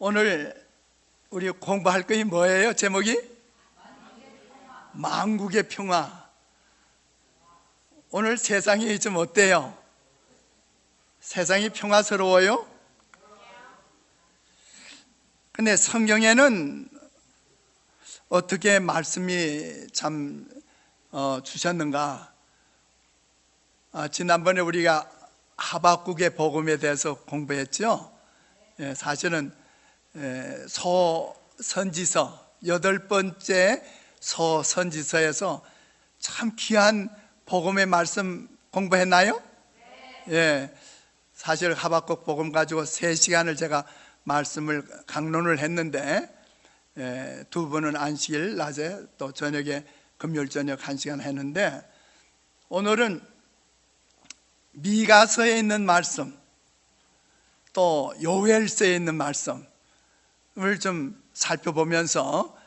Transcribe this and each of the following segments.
오늘 우리 공부할 것이 뭐예요? 제목이? 만국의 평화. 오늘 세상이 좀 어때요? 세상이 평화스러워요? 근데 성경에는 어떻게 말씀이 참 주셨는가? 지난번에 우리가 하박국의 복음에 대해서 공부했죠. 사실은 소선지서 8번째 소선지서에서 참 귀한 복음의 말씀 공부했나요? 예, 사실 하박국 복음 가지고 3시간을 제가 말씀을 강론을 했는데, 두 번은 안식일 낮에 또 저녁에 금요일 저녁 1시간 했는데, 오늘은 미가서에 있는 말씀, 또 요엘서에 있는 말씀을 좀 살펴보면서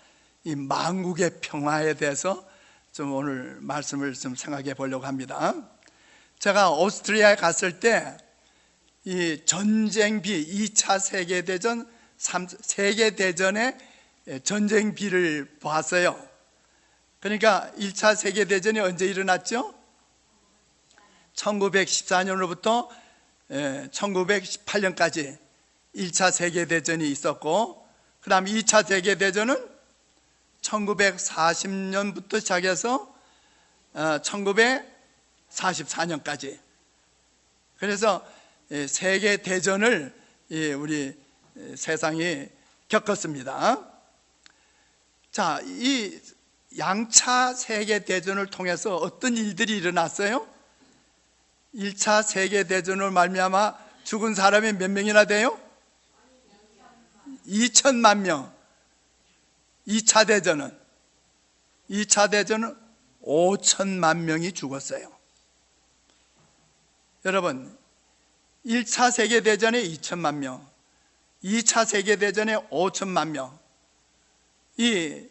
이 만국의 평화에 대해서 좀 오늘 말씀을 좀 생각해 보려고 합니다. 제가 오스트리아에 갔을 때 이 전쟁비, 2차 세계대전, 세계대전의 전쟁비를 봤어요. 그러니까 1차 세계대전이 언제 일어났죠? 1914년으로부터 1918년까지 1차 세계대전이 있었고, 그 다음 2차 세계대전은 1940년부터 시작해서 1944년까지. 그래서 세계대전을 우리 세상이 겪었습니다. 자, 이 양차 세계대전을 통해서 어떤 일들이 일어났어요? 1차 세계대전을 말미암아 죽은 사람이 몇 명이나 돼요? 2천만 명. 2차 대전은 5천만 명이 죽었어요. 여러분, 1차 세계대전에 2천만 명, 2차 세계대전에 5천만 명. 이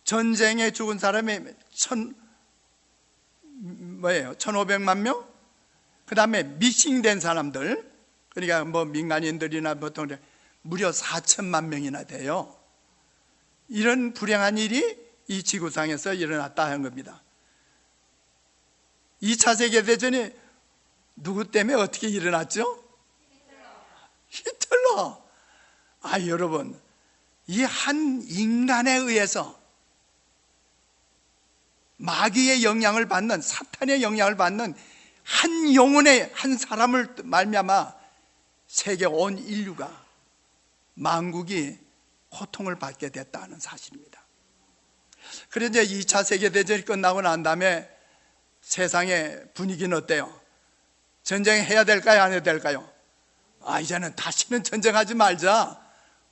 전쟁에 죽은 사람이 1,500만 명? 그 다음에 미싱된 사람들, 그러니까 뭐 민간인들이나 보통 무려 4천만 명이나 돼요. 이런 불행한 일이 이 지구상에서 일어났다 하는 겁니다. 2차 세계대전이 누구 때문에 어떻게 일어났죠? 히틀러. 여러분, 이 한 인간에 의해서 마귀의 영향을 받는, 사탄의 영향을 받는 한 영혼의 한 사람을 말미암아 세계 온 인류가, 만국이 고통을 받게 됐다는 사실입니다. 그런데 이제 2차 세계대전이 끝나고 난 다음에 세상의 분위기는 어때요? 전쟁해야 될까요? 안 해야 될까요? 이제는 다시는 전쟁하지 말자.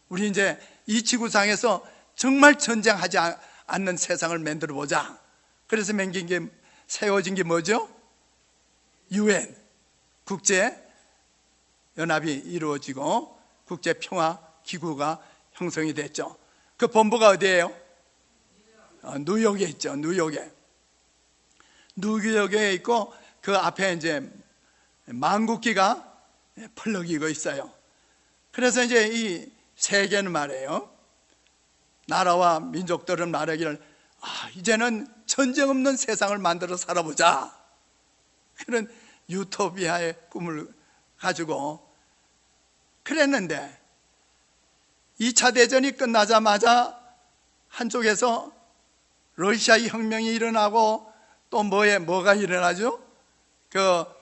우리 이제 이 지구상에서 정말 전쟁하지 않는 세상을 만들어 보자. 그래서 세워진 게 뭐죠? UN, 국제연합이 이루어지고 국제평화기구가 형성이 됐죠. 그 본부가 어디예요? 뉴욕에 있죠. 뉴욕에 있고, 그 앞에 이제 만국기가 펄럭이고 있어요. 그래서 이제 이 세계는 말이에요, 나라와 민족들은 말하기를 이제는 전쟁 없는 세상을 만들어 살아보자. 그런 유토피아의 꿈을 가지고 그랬는데, 2차 대전이 끝나자마자 한쪽에서 러시아 혁명이 일어나고, 또 뭐가 일어나죠? 그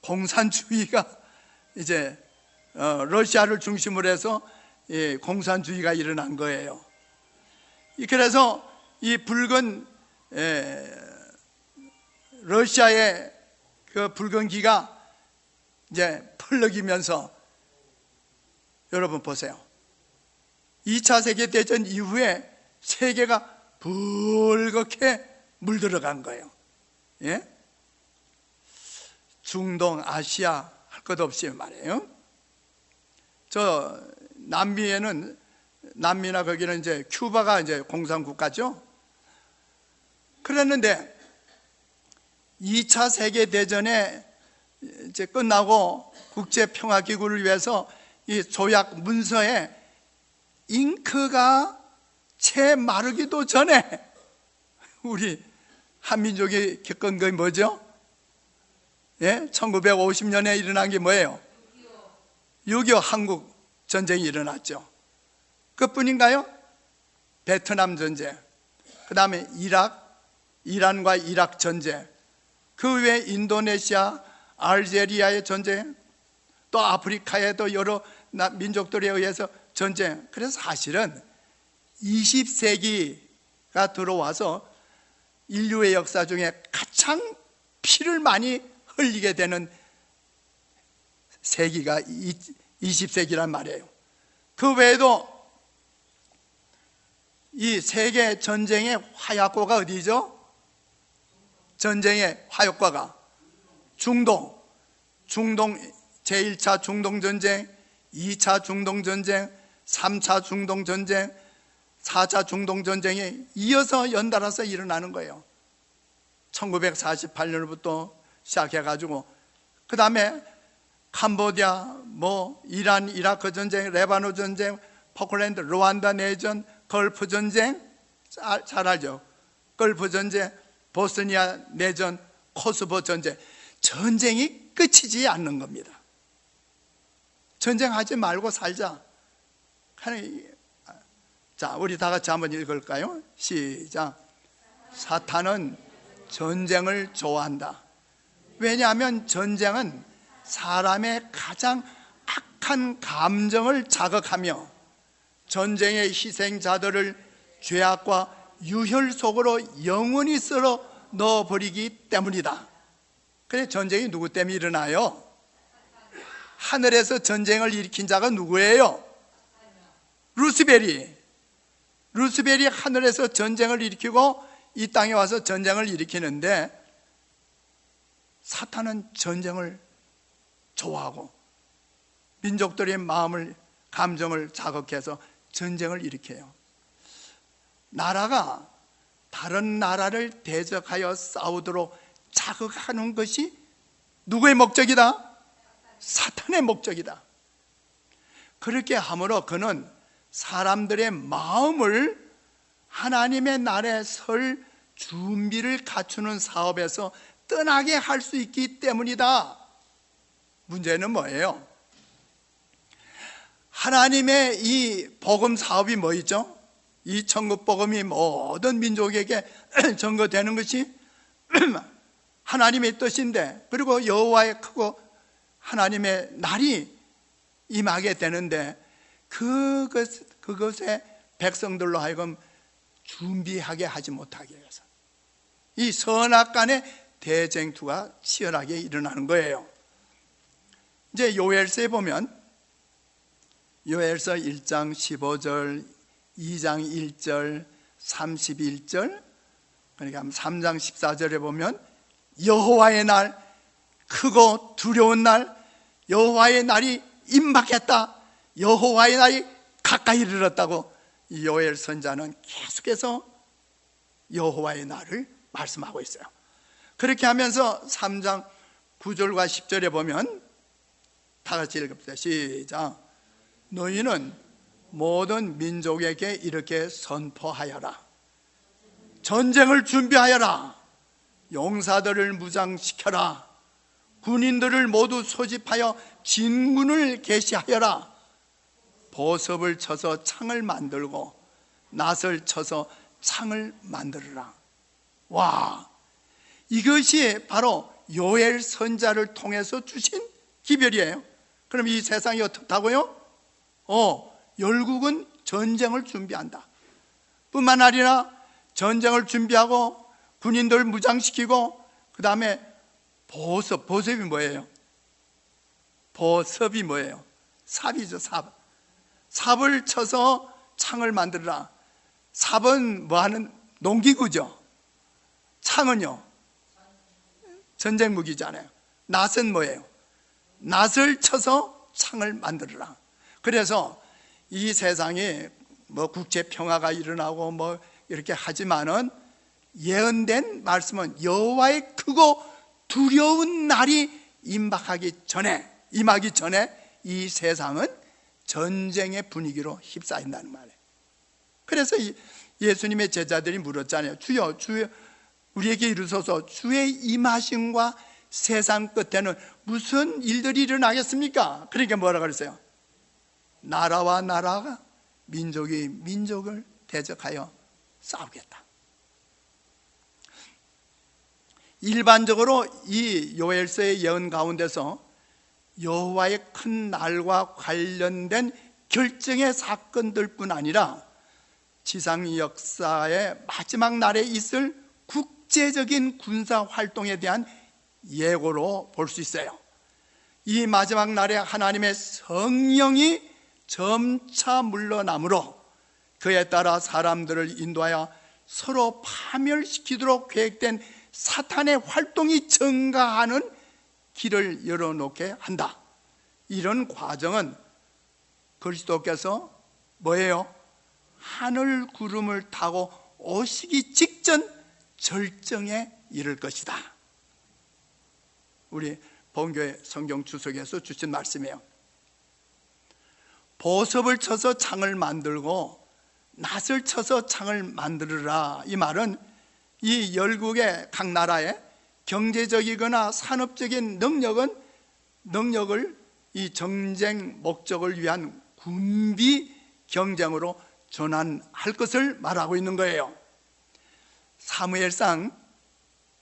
공산주의가 이제 러시아를 중심으로 해서 공산주의가 일어난 거예요. 그래서 이 붉은 러시아의 그 붉은 기가 이제 펄럭이면서, 여러분 보세요. 2차 세계대전 이후에 세계가 붉게 물들어간 거예요. 예? 중동, 아시아 할 것 없이 말이에요. 저 남미나 거기는 이제 큐바가 이제 공산국가죠. 그랬는데 2차 세계대전에 이제 끝나고 국제평화기구를 위해서 이 조약 문서에 잉크가 채 마르기도 전에 우리 한민족이 겪은 게 뭐죠? 예? 1950년에 일어난 게 뭐예요? 6.25 한국 전쟁이 일어났죠. 그뿐인가요? 베트남 전쟁, 그 다음에 이란과 이락 전쟁, 그 외에 인도네시아, 알제리아의 전쟁, 또 아프리카에도 여러 민족들에 의해서 전쟁. 그래서 사실은 20세기가 들어와서 인류의 역사 중에 가장 피를 많이 흘리게 되는 세기가 20세기란 말이에요. 그 외에도 이 세계 전쟁의 화약고가 어디죠? 전쟁의 화약고가 중동 제1차 중동전쟁, 2차 중동전쟁, 3차 중동전쟁, 4차 중동전쟁이 이어서 연달아서 일어나는 거예요. 1948년부터 시작해가지고 그 다음에 캄보디아, 이란, 이라크 전쟁, 레바논 전쟁, 포클랜드, 루안다 내전, 걸프 전쟁, 잘 알죠? 걸프 전쟁, 보스니아 내전, 코소보 전쟁. 전쟁이 끝이지 않는 겁니다. 전쟁하지 말고 살자. 자, 우리 다 같이 한번 읽을까요? 시작. 사탄은 전쟁을 좋아한다. 왜냐하면 전쟁은 사람의 가장 악한 감정을 자극하며 전쟁의 희생자들을 죄악과 유혈 속으로 영원히 썰어 넣어버리기 때문이다. 그래, 전쟁이 누구 때문에 일어나요? 하늘에서 전쟁을 일으킨 자가 누구예요? 루스벨이 하늘에서 전쟁을 일으키고 이 땅에 와서 전쟁을 일으키는데, 사탄은 전쟁을 좋아하고 민족들의 마음을, 감정을 자극해서 전쟁을 일으켜요. 나라가 다른 나라를 대적하여 싸우도록 자극하는 것이 누구의 목적이다? 사탄의 목적이다. 그렇게 함으로 그는 사람들의 마음을 하나님의 날에 설 준비를 갖추는 사업에서 떠나게 할 수 있기 때문이다. 문제는 뭐예요? 하나님의 이 복음 사업이 뭐 있죠? 이 천국 복음이 모든 민족에게 전거되는 것이 하나님의 뜻인데, 그리고 여호와의 크고 하나님의 날이 임하게 되는데, 그것에 백성들로 하여금 준비하게 하지 못하게 해서 이 선악간의 대쟁투가 치열하게 일어나는 거예요. 이제 요엘서에 보면, 요엘서 1장 15절, 2장 1절, 31절, 그러니까 3장 14절에 보면 여호와의 날, 크고 두려운 날, 여호와의 날이 임박했다, 여호와의 날이 가까이 이르렀다고 이 요엘 선자는 계속해서 여호와의 날을 말씀하고 있어요. 그렇게 하면서 3장 9절과 10절에 보면, 다 같이 읽읍시다. 시작. 너희는 모든 민족에게 이렇게 선포하여라. 전쟁을 준비하여라. 용사들을 무장시켜라. 군인들을 모두 소집하여 진군을 개시하여라. 보섭을 쳐서 창을 만들고 낫을 쳐서 창을 만들어라. 와, 이것이 바로 요엘 선자를 통해서 주신 기별이에요. 그럼 이 세상이 어떻다고요? 열국은 전쟁을 준비한다. 뿐만 아니라 전쟁을 준비하고 군인들 무장시키고, 그 다음에 보섭이 뭐예요? 보섭이 뭐예요? 삽이죠, 삽. 삽을 쳐서 창을 만들어라. 삽은 뭐하는 농기구죠. 창은요, 전쟁 무기잖아요. 낫은 뭐예요? 낫을 쳐서 창을 만들어라. 그래서 이 세상에 국제 평화가 일어나고 이렇게 하지만은, 예언된 말씀은 여호와의 크고 두려운 날이 임하기 전에 이 세상은 전쟁의 분위기로 휩싸인다는 말이에요. 그래서 예수님의 제자들이 물었잖아요. 주여, 주여, 우리에게 이르소서, 주의 임하심과 세상 끝에는 무슨 일들이 일어나겠습니까? 그러니까 뭐라 그랬어요? 나라와 나라가, 민족이 민족을 대적하여 싸우겠다. 일반적으로 이 요엘서의 예언 가운데서 여호와의 큰 날과 관련된 결정의 사건들뿐 아니라 지상 역사의 마지막 날에 있을 국제적인 군사 활동에 대한 예고로 볼 수 있어요. 이 마지막 날에 하나님의 성령이 점차 물러나므로 그에 따라 사람들을 인도하여 서로 파멸시키도록 계획된 사탄의 활동이 증가하는 길을 열어놓게 한다. 이런 과정은 그리스도께서 뭐예요? 하늘 구름을 타고 오시기 직전 절정에 이를 것이다. 우리 본교회 성경 주석에서 주신 말씀이에요. 보섭을 쳐서 창을 만들고 낫을 쳐서 창을 만들으라. 이 말은 이 열국의 각 나라의 경제적이거나 산업적인 능력을 이 정쟁 목적을 위한 군비 경쟁으로 전환할 것을 말하고 있는 거예요. 사무엘상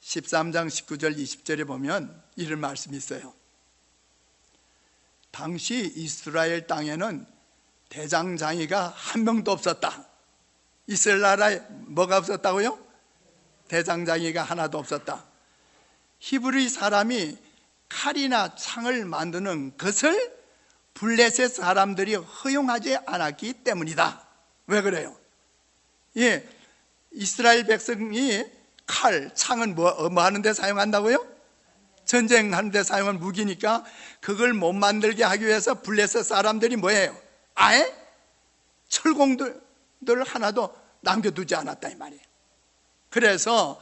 13장 19절 20절에 보면 이런 말씀이 있어요. 당시 이스라엘 땅에는 대장장이가 한 명도 없었다. 이스라엘 나라에 뭐가 없었다고요? 대장장이가 하나도 없었다. 히브리 사람이 칼이나 창을 만드는 것을 블레셋 사람들이 허용하지 않았기 때문이다. 왜 그래요? 예, 이스라엘 백성이 칼, 창은 뭐 하는 데 사용한다고요? 전쟁하는 데 사용한 무기니까 그걸 못 만들게 하기 위해서 블레셋 사람들이 뭐예요? 아예 철공들 하나도 남겨두지 않았다 이 말이에요. 그래서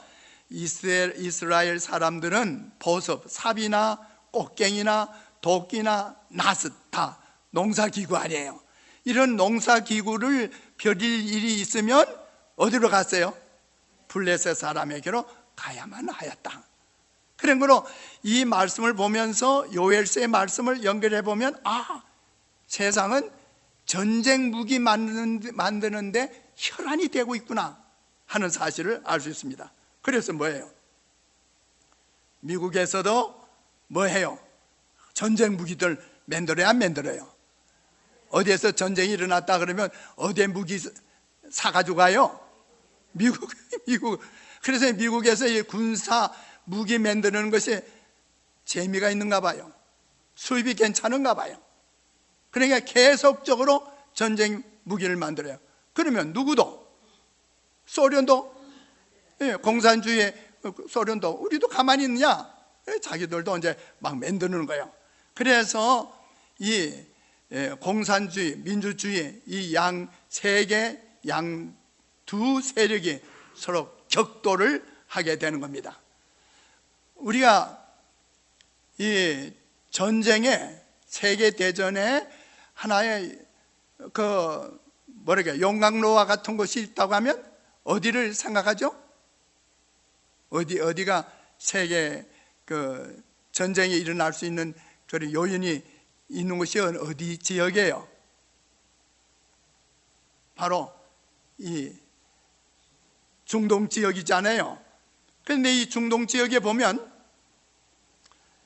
이스라엘 사람들은 보섭, 삽이나 꽃갱이나 도끼나 낫 다 농사기구 아니에요. 이런 농사기구를 벼릴 일이 있으면 어디로 갔어요? 블레셋 사람에게로 가야만 하였다. 그러므로 이 말씀을 보면서 요엘서의 말씀을 연결해 보면 세상은 전쟁 무기 만드는데 혈안이 되고 있구나 하는 사실을 알 수 있습니다. 그래서 뭐예요? 미국에서도 뭐해요? 전쟁 무기들 만들어야 안 만들어요? 어디에서 전쟁이 일어났다 그러면 어디에 무기 사가지고 가요? 미국. 그래서 미국에서 이 군사 무기 만드는 것이 재미가 있는가 봐요. 수입이 괜찮은가 봐요. 그러니까 계속적으로 전쟁 무기를 만들어요. 그러면 누구도, 소련도, 공산주의 소련도, 우리도 가만히 있느냐? 자기들도 이제 막 만드는 거예요. 그래서 이 공산주의, 민주주의 이 세계 두 세력이 서로 격돌을 하게 되는 겁니다. 우리가 이 전쟁에, 세계 대전에 하나의 용광로와 같은 곳이 있다고 하면 어디를 생각하죠? 어디가 세계 전쟁이 일어날 수 있는 그런 요인이 있는 곳이 어디 지역이에요? 바로 이 중동 지역이잖아요. 그런데 이 중동 지역에 보면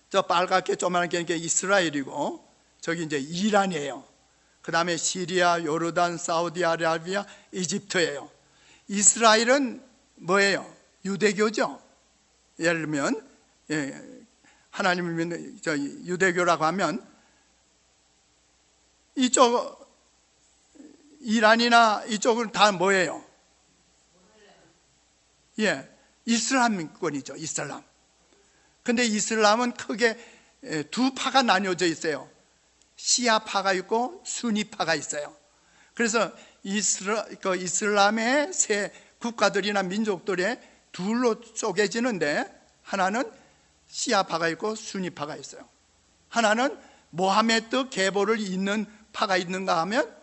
저 빨갛게 조그맣게 게 이스라엘이고 저기 이제 이란이에요. 그 다음에 시리아, 요르단, 사우디아라비아, 이집트예요. 이스라엘은 뭐예요? 유대교죠. 예를 들면 하나님을 믿는 유대교라고 하면 이쪽 이란이나 이쪽은 다 뭐예요? 이슬람권이죠. 이슬람. 근데 이슬람은 크게 두 파가 나뉘어져 있어요. 시아파가 있고 수니파가 있어요. 그래서 이슬람의 세 국가들이나 민족들의 둘로 쪼개지는데 하나는 시아파가 있고 수니파가 있어요. 하나는 모하메드 계보를 잇는 파가 있는가 하면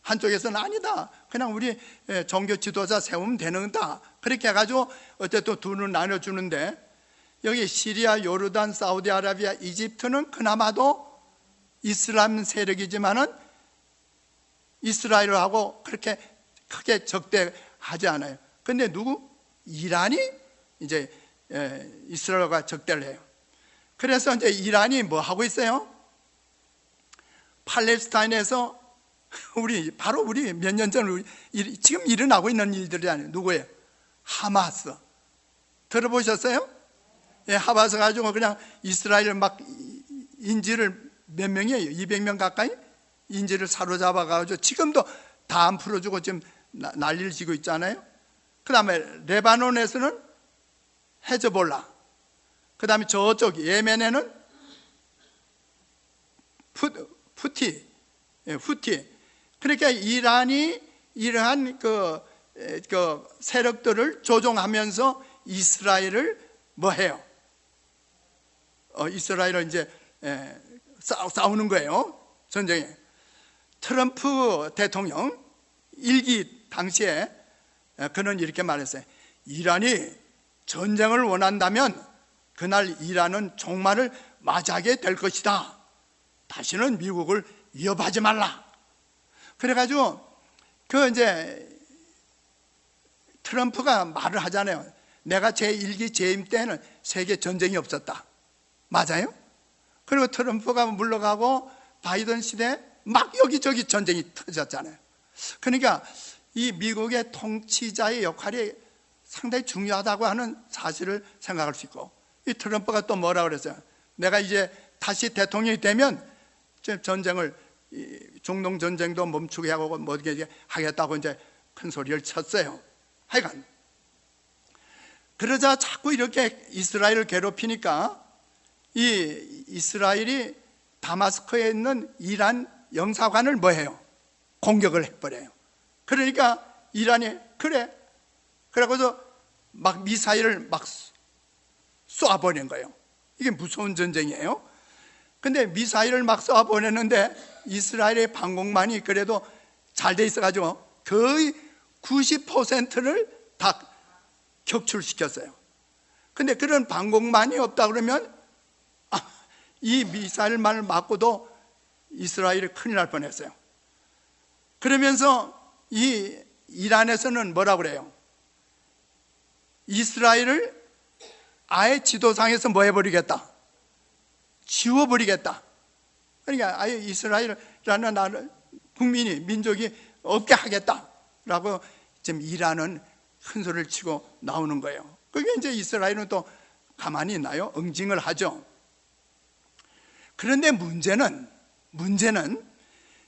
한쪽에서는 아니다, 그냥 우리 종교 지도자 세우면 되는다, 그렇게 해가지고 어쨌든 둘은 나눠주는데, 여기 시리아, 요르단, 사우디아라비아, 이집트는 그나마도 이슬람 세력이지만은 이스라엘하고 그렇게 크게 적대하지 않아요. 근데 누구? 이란이 이제 이스라엘과 적대를 해요. 그래서 이제 이란이 뭐 하고 있어요? 팔레스타인에서 바로 우리 몇 년 전 지금 일어나고 있는 일들이 아니에요. 누구예요? 하마스. 들어보셨어요? 예, 하마스 가지고 그냥 이스라엘 막 인질을 몇 명이에요? 200명 가까이 인질을 사로잡아 가지고 지금도 다 안 풀어주고 지금 난리를 지고 있잖아요. 그 다음에 레바논에서는 헤즈볼라, 그 다음에 저쪽 예멘에는 후티. 그러니까 이란이 이러한 그 세력들을 조종하면서 이스라엘을 뭐 해요? 이스라엘을 이제 싸우는 거예요, 전쟁에. 트럼프 대통령 일기 당시에 그는 이렇게 말했어요. 이란이 전쟁을 원한다면 그날 이란은 종말을 맞이하게 될 것이다. 다시는 미국을 위협하지 말라. 그래가지고 이제 트럼프가 말을 하잖아요. 내가 제1기 재임 때는 세계 전쟁이 없었다. 맞아요? 그리고 트럼프가 물러가고 바이든 시대에 막 여기저기 전쟁이 터졌잖아요. 그러니까 이 미국의 통치자의 역할이 상당히 중요하다고 하는 사실을 생각할 수 있고, 이 트럼프가 또 뭐라 그랬어요? 내가 이제 다시 대통령이 되면 전쟁을, 중동 전쟁도 멈추게 하고 뭐 어떻게 하겠다고 이제 큰 소리를 쳤어요. 하여간 그러자 자꾸 이렇게 이스라엘을 괴롭히니까 이 이스라엘이 다마스커에 있는 이란 영사관을 뭐 해요? 공격을 해버려요. 그러니까 이란이 그래서 막 미사일을 막 쏘아버린 거예요. 이게 무서운 전쟁이에요. 근데 미사일을 막 쏘아보냈는데 이스라엘의 방공망이 그래도 잘 돼 있어가지고 거의 90%를 다 격출시켰어요. 근데 그런 방공망이 없다 그러면 이 미사일만을 맞고도 이스라엘이 큰일 날 뻔했어요. 그러면서 이 이란에서는 뭐라고 그래요? 이스라엘을 아예 지도상에서 뭐 해버리겠다? 지워버리겠다. 그러니까 아예 이스라엘이라는 나라, 국민이, 민족이 없게 하겠다라고 지금 이란은 큰 소리를 치고 나오는 거예요. 그게 이제 이스라엘은 또 가만히 있나요? 응징을 하죠. 그런데 문제는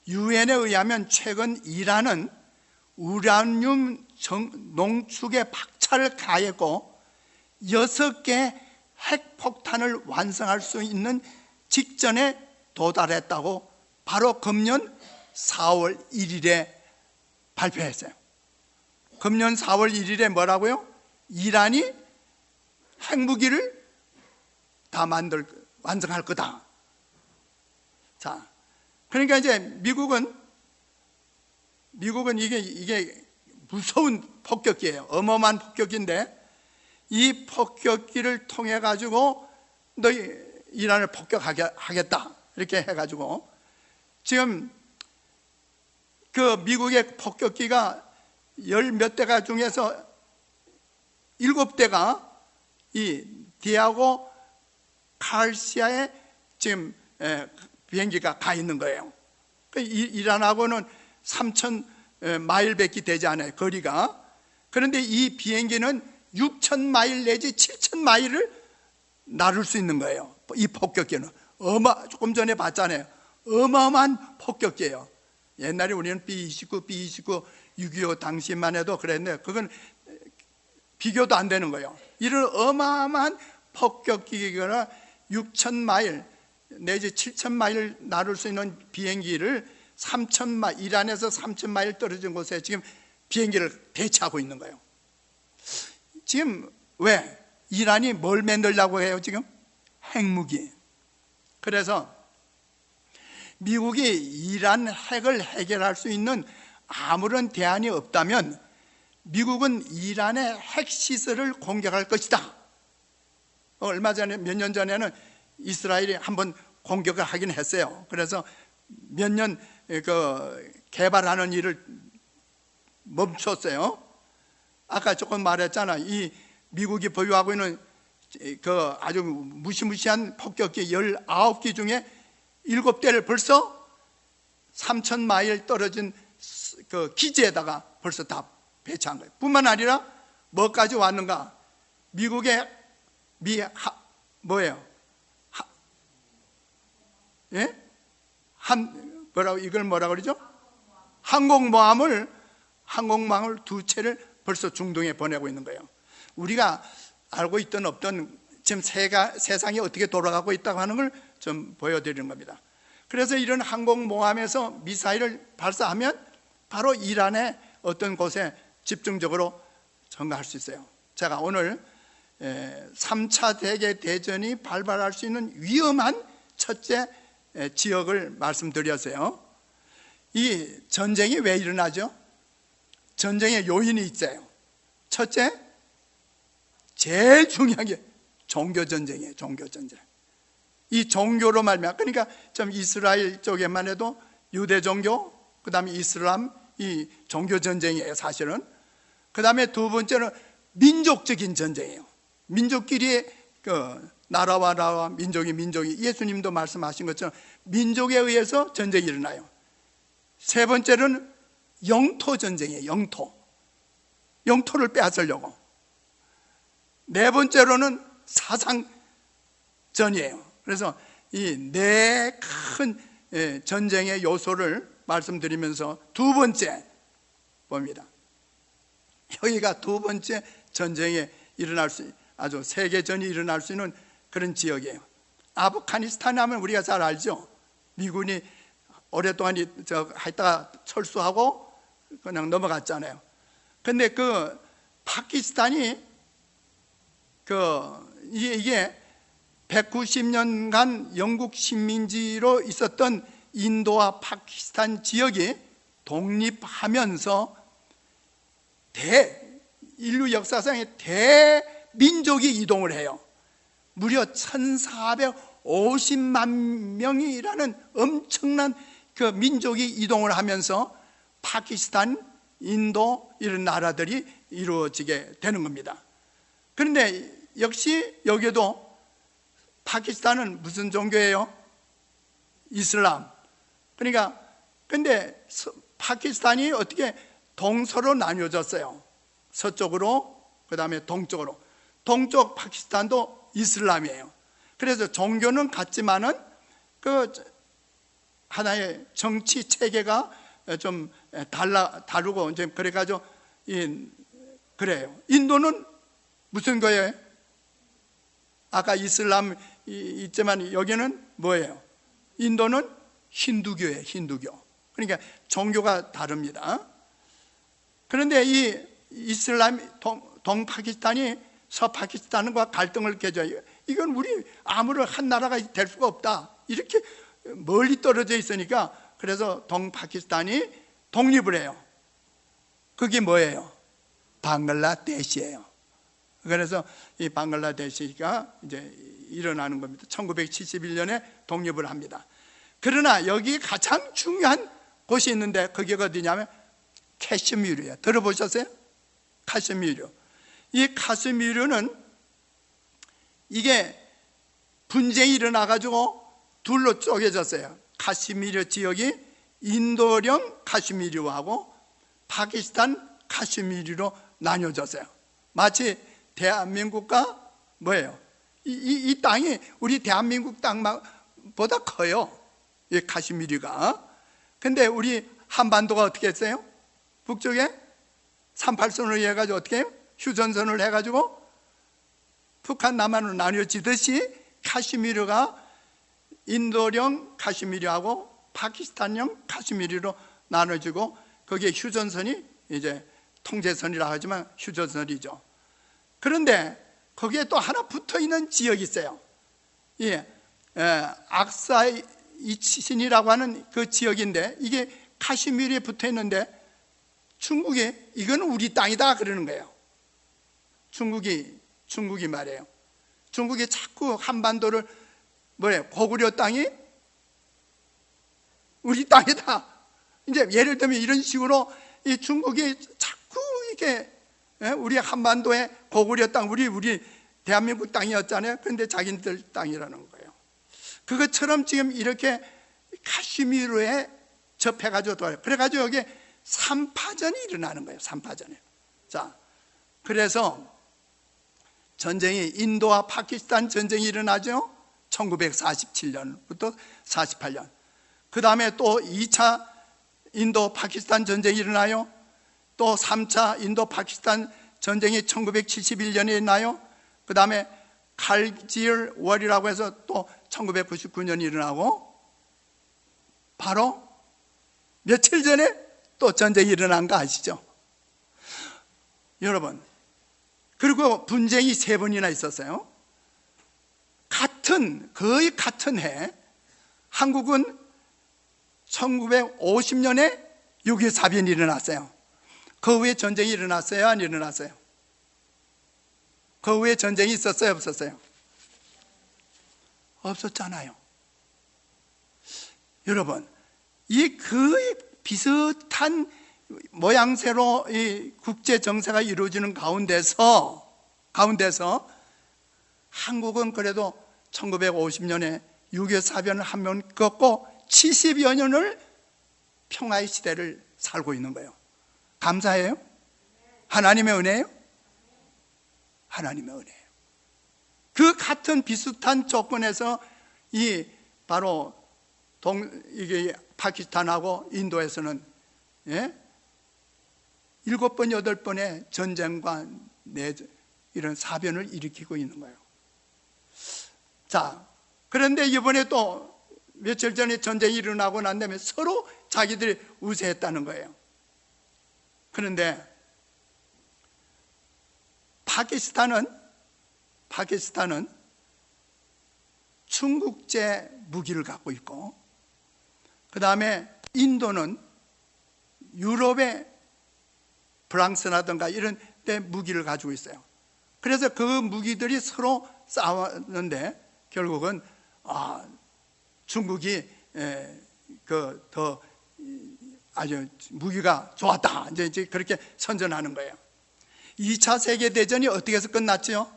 유엔에 의하면 최근 이란은 우라늄 농축에 박차를 가했고 6개 핵폭탄을 완성할 수 있는 직전에 도달했다고 바로 금년 4월 1일에 발표했어요. 금년 4월 1일에 뭐라고요? 이란이 핵무기를 다 완성할 거다. 자, 그러니까 이제 미국은 이게 무서운 폭격기예요. 어마어마한 폭격기인데 이 폭격기를 통해 가지고 너희 이란을 폭격하겠다 이렇게 해가지고 지금 그 미국의 폭격기가 열 몇 대가 중에서 7대가 이 디아고 가르시아에 지금 비행기가 가 있는 거예요. 이란하고는 3,000마일밖에 되지 않아요, 거리가. 그런데 이 비행기는 6,000마일 내지 7,000마일을 나를 수 있는 거예요. 이 폭격기는 조금 전에 봤잖아요. 어마어마한 폭격기예요. 옛날에 우리는 B-29, 6.25 당시만 해도 그랬는데 그건 비교도 안 되는 거예요. 이런 어마어마한 폭격기가 6,000마일 내지 7,000마일 나를 수 있는 비행기를 3,000마일, 이란에서 3,000마일 떨어진 곳에 지금 비행기를 대체하고 있는 거예요. 지금 왜? 이란이 뭘 만들려고 해요 지금? 핵무기. 그래서 미국이 이란 핵을 해결할 수 있는 아무런 대안이 없다면 미국은 이란의 핵시설을 공격할 것이다. 얼마 전에, 몇 년 전에는 이스라엘이 한번 공격을 하긴 했어요. 그래서 몇 년 개발하는 일을 멈췄어요. 아까 조금 말했잖아. 이 미국이 보유하고 있는 그 아주 무시무시한 폭격기 19기 중에 7대를 벌써 3,000마일 떨어진 그 기지에다가 벌써 다 배치한 거예요. 뿐만 아니라 뭐까지 왔는가? 미국의 이걸 뭐라 그러죠? 항공모함을 2채를 벌써 중동에 보내고 있는 거예요. 우리가 알고 있든 없든 지금 세상이 어떻게 돌아가고 있다고 하는 걸 좀 보여드리는 겁니다. 그래서 이런 항공모함에서 미사일을 발사하면 바로 이란의 어떤 곳에 집중적으로 전가할 수 있어요. 제가 오늘 3차 세계대전이 발발할 수 있는 위험한 첫째 지역을 말씀드렸어요. 이 전쟁이 왜 일어나죠? 전쟁의 요인이 있어요. 첫째, 제일 중요한 게 종교전쟁이에요. 종교전쟁. 이 종교로 말미암아, 그러니까 좀 이스라엘 쪽에만 해도 유대 종교, 그 다음에 이슬람, 이 종교전쟁이에요, 사실은. 그 다음에 두 번째는 민족적인 전쟁이에요. 민족끼리 나라와 나라와 민족이 예수님도 말씀하신 것처럼 민족에 의해서 전쟁이 일어나요. 세 번째는 영토 전쟁이에요. 영토를 빼앗으려고. 네 번째로는 사상전이에요. 그래서 이 네 큰 전쟁의 요소를 말씀드리면서 두 번째 봅니다. 여기가 두 번째 전쟁에 일어날 수, 아주 세계전이 일어날 수 있는 그런 지역이에요. 아프가니스탄 하면 우리가 잘 알죠. 미군이 오랫동안 했다가 철수하고 그냥 넘어갔잖아요. 근데 그 파키스탄이 이게 190년간 영국 식민지로 있었던 인도와 파키스탄 지역이 독립하면서 인류 역사상에 대민족이 이동을 해요. 무려 1450만 명이라는 엄청난 그 민족이 이동을 하면서 파키스탄, 인도 이런 나라들이 이루어지게 되는 겁니다. 그런데 역시 여기도 파키스탄은 무슨 종교예요? 이슬람. 그러니까 근데 파키스탄이 어떻게 동서로 나뉘어졌어요. 서쪽으로, 그 다음에 동쪽으로. 동쪽 파키스탄도 이슬람이에요. 그래서 종교는 같지만은 그 하나의 정치 체계가 좀 다르고 이제 그래가지고 그래요. 인도는 무슨 거예요? 아까 이슬람 있지만 여기는 뭐예요? 인도는 힌두교예요. 힌두교. 그러니까 종교가 다릅니다. 그런데 이 이슬람 동파키스탄이 서파키스탄과 갈등을 맺어요. 이건 우리 아무런 한 나라가 될 수가 없다. 이렇게 멀리 떨어져 있으니까 그래서 동파키스탄이 독립을 해요. 그게 뭐예요? 방글라데시예요. 그래서 이 방글라데시가 이제 일어나는 겁니다. 1971년에 독립을 합니다. 그러나 여기 가장 중요한 곳이 있는데 그게 어디냐면 카슈미르예요. 들어보셨어요? 카슈미르. 이 카슈미르는 이게 분쟁이 일어나가지고 둘로 쪼개졌어요. 카슈미르 지역이 인도령 카슈미르하고 파키스탄 카슈미르로 나뉘어졌어요. 마치 대한민국과 뭐예요? 이 땅이 우리 대한민국 땅보다 커요. 이 카슈미르가. 근데 우리 한반도가 어떻게 했어요? 북쪽에 38선을 해가지고 어떻게 해요? 휴전선을 해가지고 북한 남한으로 나뉘어지듯이 카슈미르가 인도령 카슈미르하고 파키스탄령 카슈미르로 나눠지고 거기에 휴전선이 이제 통제선이라 하지만 휴전선이죠. 그런데 거기에 또 하나 붙어 있는 지역이 있어요. 예, 악사이 이치신이라고 하는 그 지역인데 이게 카시미르에 붙어 있는데 중국이 이거는 우리 땅이다 그러는 거예요. 중국이 말이에요. 중국이 자꾸 한반도를 고구려 땅이 우리 땅이다. 이제 예를 들면 이런 식으로 이 중국이 자꾸 이렇게 우리 한반도의 고구려 땅, 우리 대한민국 땅이었잖아요. 그런데 자기들 땅이라는 거예요. 그것처럼 지금 이렇게 카시미르에 접해가지고 또 그래가지고 여기 3파전이 일어나는 거예요. 3파전이. 자, 그래서 전쟁이 인도와 파키스탄 전쟁이 일어나죠. 1947년부터 48년. 그 다음에 또 2차 인도 파키스탄 전쟁이 일어나요. 또 3차 인도 파키스탄 전쟁이 1971년에 일어나요. 그 다음에 칼질 월이라고 해서 또 1999년이 일어나고 바로 며칠 전에 또 전쟁이 일어난 거 아시죠? 여러분, 그리고 분쟁이 3번이나 있었어요. 거의 같은 해 한국은 1950년에 6.25 사변이 일어났어요. 그 후에 전쟁이 일어났어요? 안 일어났어요? 그 후에 전쟁이 있었어요? 없었어요? 없었잖아요. 여러분, 이 거의 비슷한 모양새로 이 국제 정세가 이루어지는 가운데서 한국은 그래도 1950년에 6.25 사변을 한 번 겪고 70여 년을 평화의 시대를 살고 있는 거예요. 감사해요? 하나님의 은혜예요? 하나님의 은혜예요. 그 같은 비슷한 조건에서 이 바로 이게 파키스탄하고 인도에서는 7번, 8번의 전쟁과 이런 사변을 일으키고 있는 거예요. 자, 그런데 이번에 또 며칠 전에 전쟁이 일어나고 난 다음에 서로 자기들이 우세했다는 거예요. 그런데 파키스탄은 중국제 무기를 갖고 있고, 그 다음에 인도는 유럽의 프랑스라든가 이런 데 무기를 가지고 있어요. 그래서 그 무기들이 서로 싸웠는데 결국은 중국이 더 아주 무기가 좋았다, 이제 그렇게 선전하는 거예요. 2차 세계대전이 어떻게 해서 끝났죠?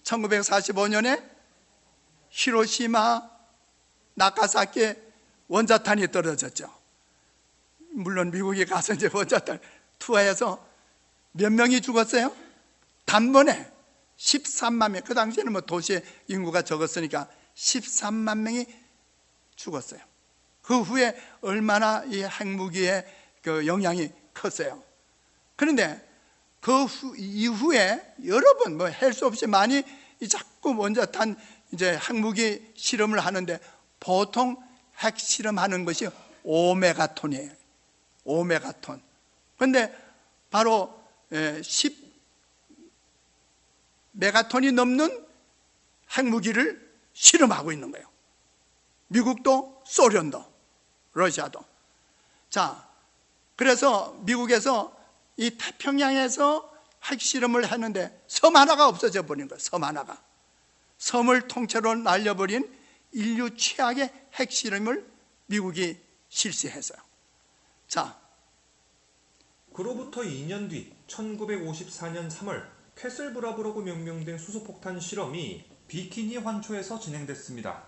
1945년에 히로시마, 나가사키에 원자탄이 떨어졌죠. 물론 미국이 가서 이제 원자탄 투하해서 몇 명이 죽었어요? 단번에 13만 명. 그 당시에는 뭐 도시의 인구가 적었으니까 13만 명이 죽었어요. 그 후에 얼마나 이 핵무기의 그 영향이 컸어요. 그런데 그 이후에 여러 번 뭐 할 수 없이 많이 자꾸 원자탄 이제 핵무기 실험을 하는데 보통 핵 실험하는 것이 5메가톤이에요. 5메가톤. 그런데 바로 10메가톤이 넘는 핵무기를 실험하고 있는 거예요. 미국도 소련도 러시아도. 자, 그래서 미국에서 이 태평양에서 핵실험을 했는데 섬 하나가 없어져 버린 거예요. 섬 하나가. 섬을 통째로 날려버린 인류 최악의 핵실험을 미국이 실시했어요. 자, 그로부터 2년 뒤 1954년 3월 캐슬브라브라고 명명된 수소폭탄 실험이 비키니 환초에서 진행됐습니다.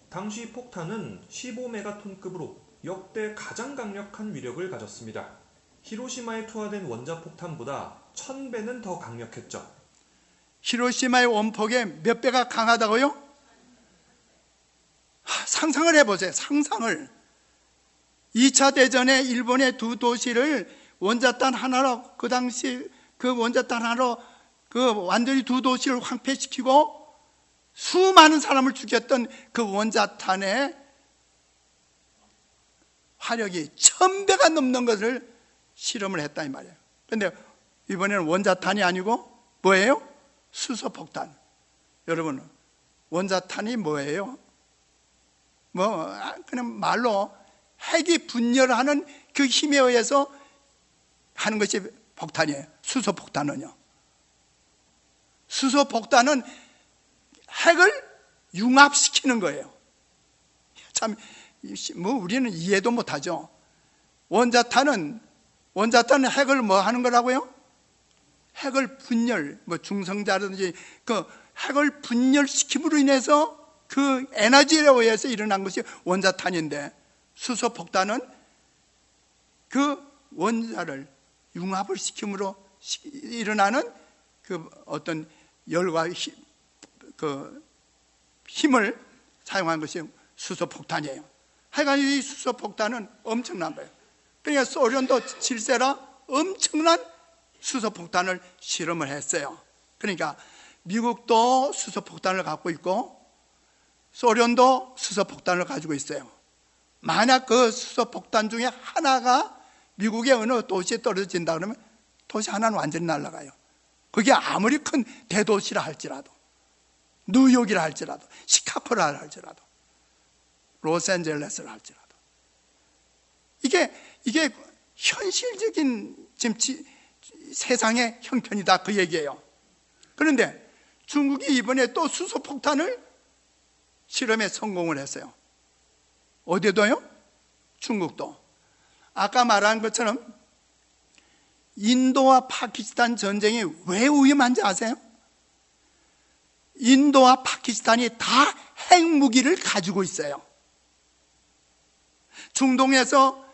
당시 폭탄은 15메가톤급으로 역대 가장 강력한 위력을 가졌습니다. 히로시마에 투하된 원자폭탄보다 1000배는 더 강력했죠. 히로시마의 원폭의 몇 배가 강하다고요? 상상을 해보세요. 상상을. 2차 대전에 일본의 두 도시를 원자탄 하나로, 그 당시 그 원자탄 하나로 완전히 두 도시를 황폐시키고 수많은 사람을 죽였던 그 원자탄의 화력이 1000배가 넘는 것을 실험을 했다 이 말이에요. 그런데 이번에는 원자탄이 아니고 뭐예요? 수소폭탄. 여러분, 원자탄이 뭐예요? 그냥 말로 핵이 분열하는 그 힘에 의해서 하는 것이 폭탄이에요. 수소폭탄은요. 수소폭탄은 핵을 융합시키는 거예요. 참, 우리는 이해도 못하죠. 원자탄은 핵을 뭐 하는 거라고요? 핵을 분열, 중성자라든지 그 핵을 분열시킴으로 인해서 그 에너지에 의해서 일어난 것이 원자탄인데, 수소폭탄은 그 원자를 융합을 시킴으로 일어나는 그 어떤 열과 힘을 사용한 것이 수소폭탄이에요. 하여간 이 수소폭탄은 엄청난 거예요. 그러니까 소련도 질세라 엄청난 수소폭탄을 실험을 했어요. 그러니까 미국도 수소폭탄을 갖고 있고 소련도 수소폭탄을 가지고 있어요. 만약 그 수소폭탄 중에 하나가 미국의 어느 도시에 떨어진다 그러면 도시 하나는 완전히 날아가요. 그게 아무리 큰 대도시라 할지라도, 뉴욕이라 할지라도, 시카고라 할지라도, 로스앤젤레스라 할지라도, 이게 현실적인 지금 세상의 형편이다, 그 얘기예요. 그런데 중국이 이번에 또 수소폭탄을 실험에 성공을 했어요. 어디도요? 중국도. 아까 말한 것처럼 인도와 파키스탄 전쟁이 왜 위험한지 아세요? 인도와 파키스탄이 다 핵무기를 가지고 있어요. 중동에서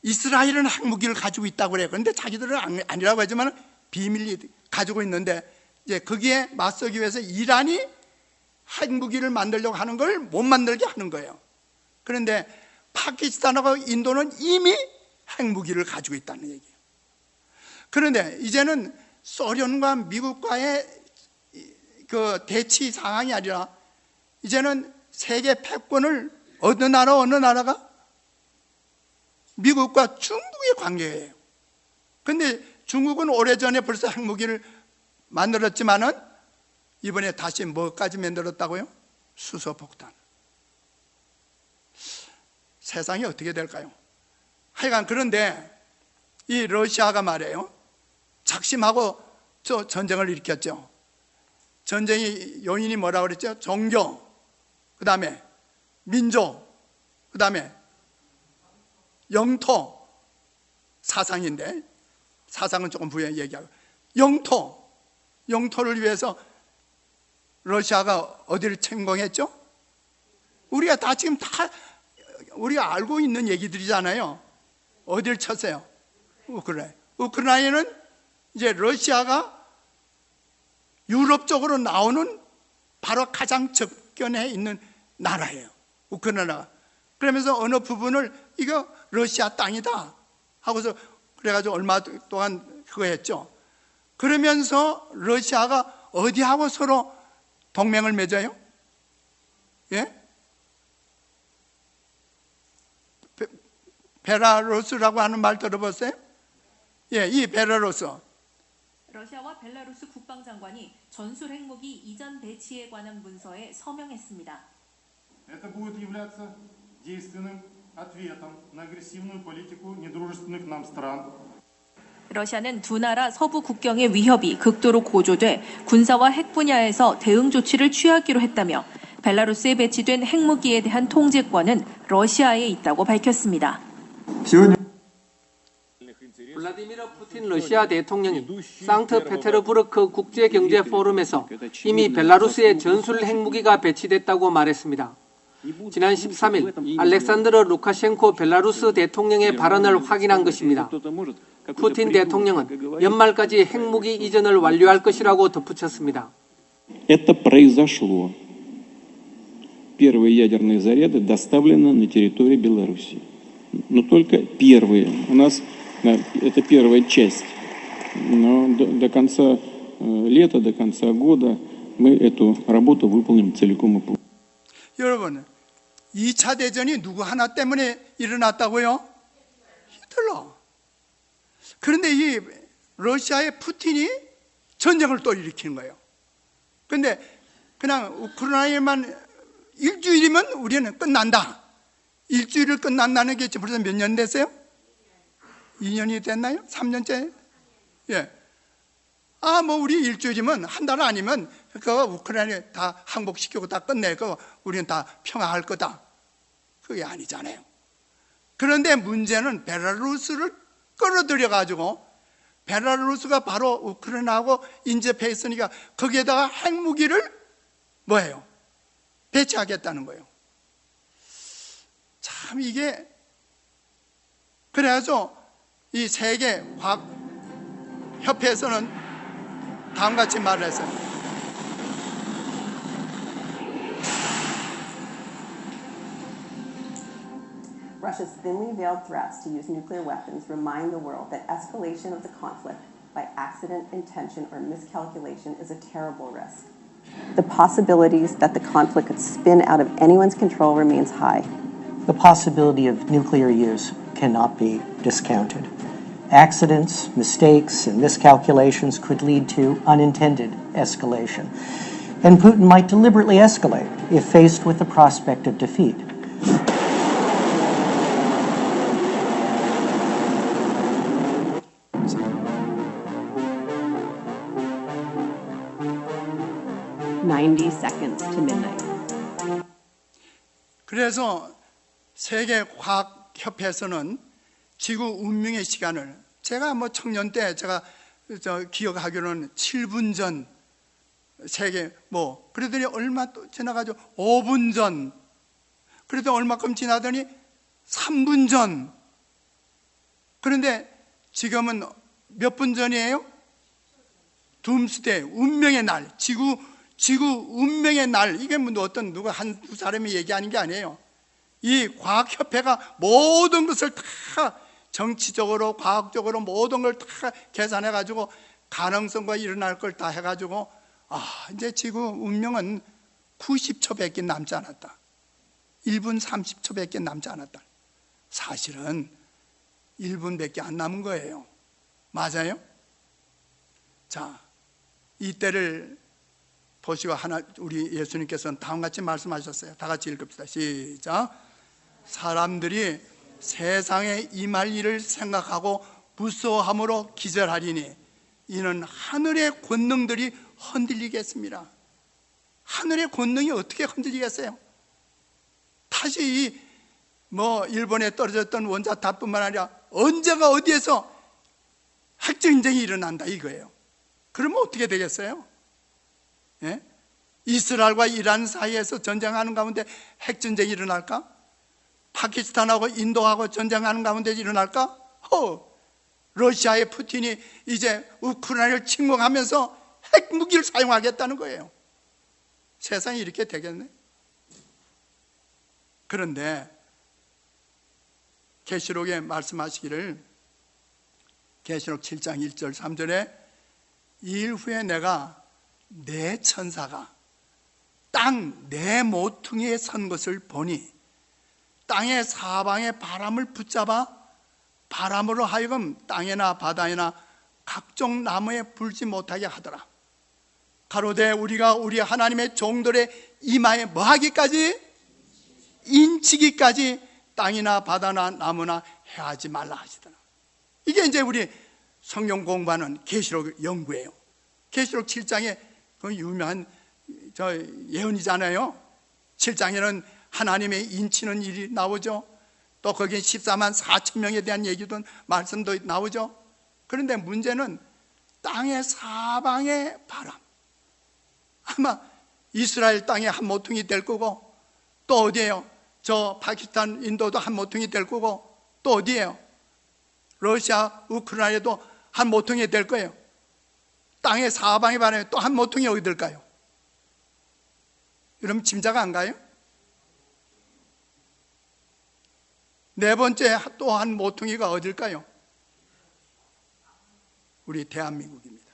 이스라엘은 핵무기를 가지고 있다고 그래요. 그런데 자기들은 아니라고 하지만 비밀리 가지고 있는데, 이제 거기에 맞서기 위해서 이란이 핵무기를 만들려고 하는 걸 못 만들게 하는 거예요. 그런데 파키스탄하고 인도는 이미 핵무기를 가지고 있다는 얘기예요. 그런데 이제는 소련과 미국과의 그 대치 상황이 아니라 이제는 세계 패권을 어느 나라가 미국과 중국의 관계예요. 그런데 중국은 오래전에 벌써 핵무기를 만들었지만은 이번에 다시 뭐까지 만들었다고요? 수소폭탄. 세상이 어떻게 될까요? 하여간 그런데 이 러시아가 말이에요, 작심하고 저 전쟁을 일으켰죠. 전쟁의 요인이 뭐라고 그랬죠? 종교, 그 다음에 민족, 그 다음에 영토, 사상인데 사상은 조금 후에 얘기하고, 영토를 위해서 러시아가 어디를 침공했죠? 우리가 다 지금 다 우리가 알고 있는 얘기들이잖아요. 어디를 쳤어요? 우크라이나는 이제 러시아가 유럽 쪽으로 나오는 바로 가장 접견해 있는 나라예요, 우크라이나가. 그러면서 어느 부분을 이거 러시아 땅이다 하고서 그래가지고 얼마 동안 그거 했죠. 그러면서 러시아가 어디하고 서로 동맹을 맺어요? 예? 베라루스라고 하는 말 들어봤어요? 예, 이 베라루스. 러시아와 벨라루스 국방장관이 전술 핵무기 이전 배치에 관한 문서에 서명했습니다. Это будет являться действенным ответом на агрессивную политику недружественных нам стран. 러시아는 두 나라 서부 국경의 위협이 극도로 고조돼 군사와 핵 분야에서 대응 조치를 취하기로 했다며 벨라루스에 배치된 핵무기에 대한 통제권은 러시아에 있다고 밝혔습니다. 블라디미르 푸틴 러시아 대통령이 상트페테르부르크 국제경제포럼에서 이미 벨라루스에 전술 핵무기가 배치됐다고 말했습니다. 지난 13일 알렉산드르 루카셴코 벨라루스 대통령의 발언을 확인한 것입니다. 푸틴 대통령은 연말까지 핵무기 이전을 완료할 것이라고 덧붙였습니다. Это произошло. Первые ядерные заряды доставлены на территорию Беларуси. Но только первые. У нас это первая часть. Но до конца лета, до конца года мы эту работу выполним целиком и полностью. 여러분, 2차 대전이 누구 하나 때문에 일어났다고요? 히틀러. 그런데 이 러시아의 푸틴이 전쟁을 또 일으키는 거예요. 그런데 그냥 우크라이나만 일주일이면 우리는 끝난다. 일주일을 끝난다는 게 벌써 몇 년 됐어요? 2년이 됐나요? 3년째? 예. 뭐 우리 일주일이면 한 달 아니면 그거 우크라이나 다 항복시키고 다 끝내고 우리는 다 평화할 거다. 그게 아니잖아요. 그런데 문제는 벨라루스를 끌어들여 가지고 벨라루스가 바로 우크라이나하고 인접해 있으니까 거기에다가 핵무기를 뭐예요? 배치하겠다는 거예요. 참 이게 그래서 이 세계 과학 협회에서는 다음같이 말을 했어요. Russia's thinly veiled threats to use nuclear weapons remind the world that escalation of the conflict by accident, intention, or miscalculation is a terrible risk. The possibilities that the conflict could spin out of anyone's control remains high. The possibility of nuclear use cannot be discounted. Accidents, mistakes, and miscalculations could lead to unintended escalation. And Putin might deliberately escalate if faced with the prospect of defeat. Seconds to midnight. 그래서 세계과학협회에서는 지구 운명의 시간을 제가 청년 때 제가 기억하기로는 7분 전 세계 그러더니 얼마 또 지나가지고 5분 전 그래도 얼마큼 지나더니 3분 전 그런데 지금은 몇 분 전이에요? 둠스데이 운명의 날 지구 운명의 날 이게 어떤 누가 한두 사람이 얘기하는 게 아니에요. 이 과학협회가 모든 것을 다 정치적으로 과학적으로 모든 걸 다 계산해 가지고 가능성과 일어날 걸 다 해가지고 이제 지구 운명은 90초밖에 남지 않았다. 1분 30초밖에 남지 않았다. 사실은 1분밖에 안 남은 거예요. 맞아요? 자, 이때를 보시고 우리 예수님께서는 다음같이 말씀하셨어요. 다 같이 읽읍시다. 시작. 사람들이 세상에 임할 일을 생각하고 무서워함으로 기절하리니 이는 하늘의 권능들이 흔들리겠습니다. 하늘의 권능이 어떻게 흔들리겠어요? 다시 일본에 떨어졌던 원자탑뿐만 아니라 언제가 어디에서 핵전쟁이 일어난다 이거예요. 그러면 어떻게 되겠어요? 예? 이스라엘과 이란 사이에서 전쟁하는 가운데 핵전쟁이 일어날까? 파키스탄하고 인도하고 전쟁하는 가운데 일어날까? 러시아의 푸틴이 이제 우크라이나를 침공하면서 핵무기를 사용하겠다는 거예요. 세상이 이렇게 되겠네. 그런데 계시록에 말씀하시기를 계시록 7장 1절 3절에 이 일 후에 내가 내 천사가 땅 내 모퉁이에 선 것을 보니 땅의 사방에 바람을 붙잡아 바람으로 하여금 땅에나 바다에나 각종 나무에 불지 못하게 하더라. 가로되 우리가 우리 하나님의 종들의 이마에 뭐하기까지? 인치기까지 땅이나 바다나 나무나 해하지 말라 하시더라. 이게 이제 우리 성경 공부하는 계시록 연구예요. 계시록 7장에 그 유명한 예언이잖아요. 7장에는 하나님의 인치는 일이 나오죠. 또 거기에 14만 4천 명에 대한 얘기도 말씀도 나오죠. 그런데 문제는 땅의 사방의 바람. 아마 이스라엘 땅에 한 모퉁이 될 거고 또 어디예요? 저 파키스탄, 인도도 한 모퉁이 될 거고 또 어디예요? 러시아, 우크라이나도 한 모퉁이 될 거예요. 땅의 사방의 바람에 또 한 모퉁이 어디 될까요? 여러분 짐작 안 가요? 네 번째 또 한 모퉁이가 어딜까요? 우리 대한민국입니다.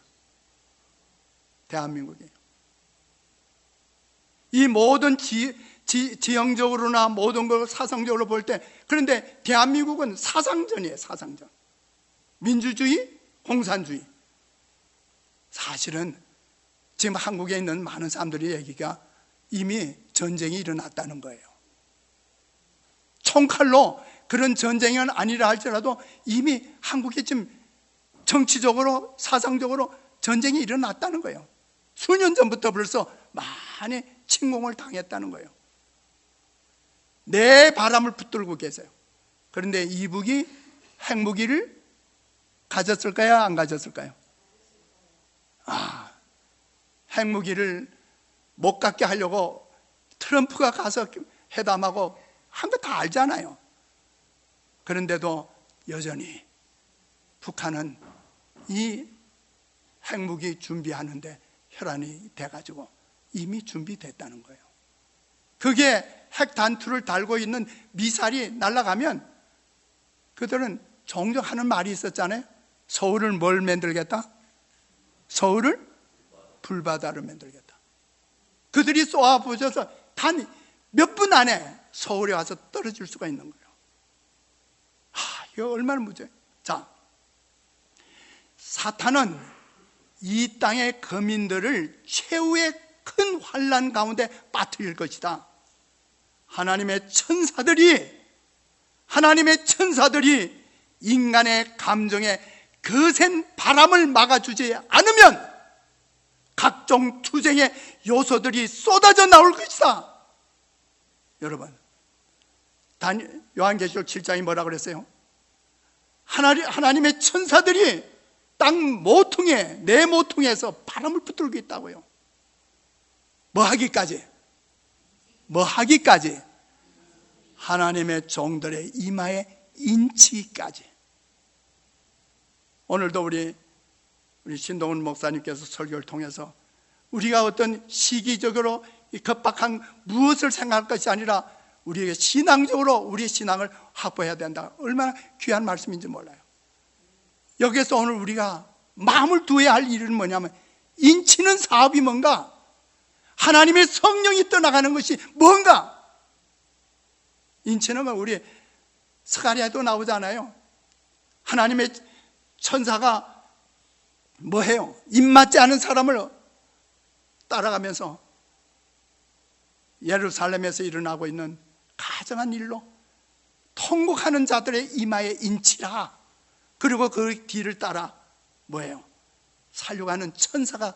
대한민국이에요. 이 모든 지형적으로나 모든 걸 사상적으로 볼 때 그런데 대한민국은 사상전이에요. 사상전. 민주주의, 공산주의. 사실은 지금 한국에 있는 많은 사람들이 얘기가 이미 전쟁이 일어났다는 거예요. 총칼로 그런 전쟁은 아니라 할지라도 이미 한국에 지금 정치적으로 사상적으로 전쟁이 일어났다는 거예요. 수년 전부터 벌써 많이 침공을 당했다는 거예요. 내 바람을 붙들고 계세요. 그런데 이북이 핵무기를 가졌을까요? 안 가졌을까요? 핵무기를 못 갖게 하려고 트럼프가 가서 회담하고 한 거 다 알잖아요. 그런데도 여전히 북한은 이 핵무기 준비하는데 혈안이 돼가지고 이미 준비됐다는 거예요. 그게 핵단투를 달고 있는 미사일이 날아가면 그들은 종종 하는 말이 있었잖아요. 서울을 뭘 만들겠다? 서울을 불바다로 만들겠다. 그들이 쏘아부셔서 단 몇 분 안에 서울에 와서 떨어질 수가 있는 거예요. 이거 얼마나 무죄. 자, 사탄은 이 땅의 거민들을 최후의 큰 환난 가운데 빠뜨릴 것이다. 하나님의 천사들이 인간의 감정에 거센 바람을 막아주지 않으면 각종 투쟁의 요소들이 쏟아져 나올 것이다. 여러분, 요한계시록 7장이 뭐라 그랬어요? 하나님의 천사들이 땅 모퉁이에, 내 모퉁이에서 바람을 붙들고 있다고요. 뭐 하기까지? 하나님의 종들의 이마에 인치기까지. 오늘도 우리 신동훈 목사님께서 설교를 통해서 우리가 어떤 시기적으로 급박한 무엇을 생각할 것이 아니라 우리에게 신앙적으로 우리의 신앙을 확보해야 된다. 얼마나 귀한 말씀인지 몰라요. 여기서 오늘 우리가 마음을 두어야 할 일은 뭐냐면, 인치는 사업이 뭔가, 하나님의 성령이 떠나가는 것이 뭔가. 인치는 우리 스가랴에도 나오잖아요. 하나님의 천사가 뭐해요? 입맞지 않은 사람을 따라가면서 예루살렘에서 일어나고 있는 가정한 일로 통곡하는 자들의 이마에 인치라. 그리고 그 뒤를 따라 뭐예요? 살려가는 천사가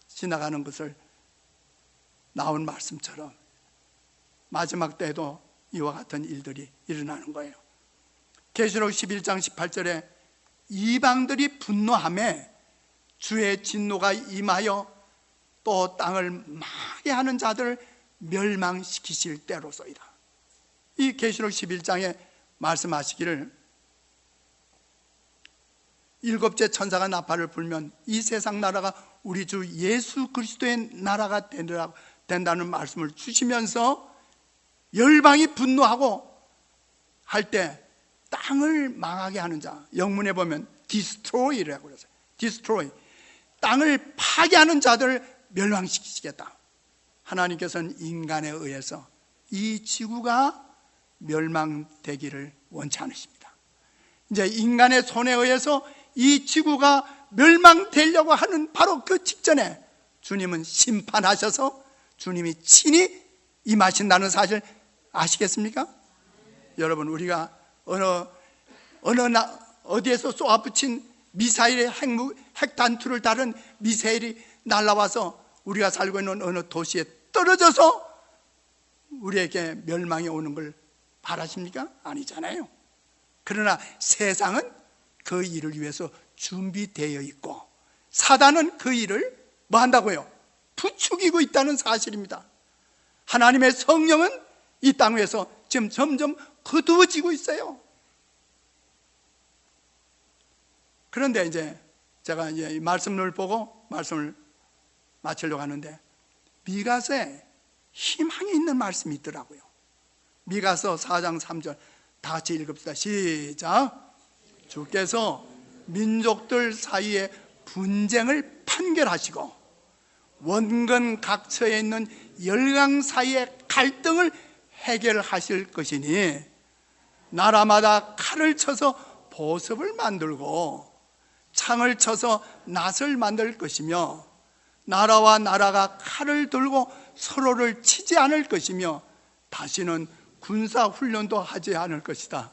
지나가는 것을 나온 말씀처럼 마지막 때에도 이와 같은 일들이 일어나는 거예요. 계시록 11장 18절에 이방들이 분노하며 주의 진노가 임하여 또 땅을 망하게 하는 자들을 멸망시키실 때로소이다. 이 계시록 11장에 말씀하시기를, 일곱째 천사가 나팔을 불면 이 세상 나라가 우리 주 예수 그리스도의 나라가 된다는 말씀을 주시면서 열방이 분노하고 할 때 땅을 망하게 하는 자, 영문에 보면 destroy라고 그랬어요. destroy, 땅을 파괴하는 자들을 멸망시키시겠다. 하나님께서는 인간에 의해서 이 지구가 멸망되기를 원치 않으십니다. 이제 인간의 손에 의해서 이 지구가 멸망되려고 하는 바로 그 직전에 주님은 심판하셔서 주님이 친히 임하신다는 사실 아시겠습니까? 여러분, 우리가 어디에서 쏘아붙인 미사일의 핵단투를 다룬 미사일이 날아와서 우리가 살고 있는 어느 도시에 떨어져서 우리에게 멸망이 오는 걸 바라십니까? 아니잖아요. 그러나 세상은 그 일을 위해서 준비되어 있고 사단은 그 일을 뭐 한다고요? 부추기고 있다는 사실입니다. 하나님의 성령은 이 땅 위에서 지금 점점 거두어지고 있어요. 그런데 이제 제가 이제 이 말씀을 보고 말씀을 마치려고 하는데, 미가서에 희망이 있는 말씀이 있더라고요. 미가서 4장 3절 다 같이 읽읍시다. 시작. 주께서 민족들 사이에 분쟁을 판결하시고 원근 각처에 있는 열강 사이의 갈등을 해결하실 것이니 나라마다 칼을 쳐서 보습을 만들고 창을 쳐서 낫을 만들 것이며 나라와 나라가 칼을 들고 서로를 치지 않을 것이며 다시는 군사 훈련도 하지 않을 것이다.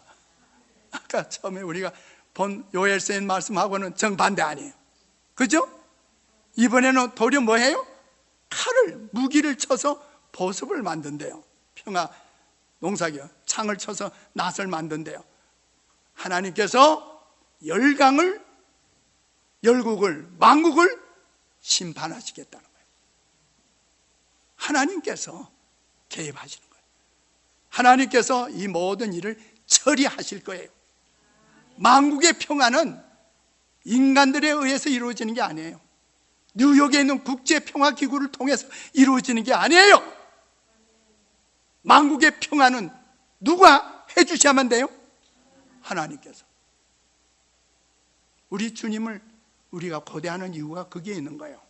아까 처음에 우리가 본 요엘서인 말씀하고는 정반대 아니에요. 그죠? 이번에는 도리어 뭐해요? 칼을, 무기를 쳐서 보습을 만든대요. 평화 농사기요. 창을 쳐서 낫을 만든대요. 하나님께서 열강을, 열국을, 만국을 심판하시겠다는 거예요. 하나님께서 개입하시는 거예요. 하나님께서 이 모든 일을 처리하실 거예요. 만국의 평화는 인간들에 의해서 이루어지는 게 아니에요. 뉴욕에 있는 국제평화기구를 통해서 이루어지는 게 아니에요. 만국의 평화는 누가 해주셔야만 돼요? 하나님께서. 우리 주님을 우리가 고대하는 이유가 거기에 있는 거예요.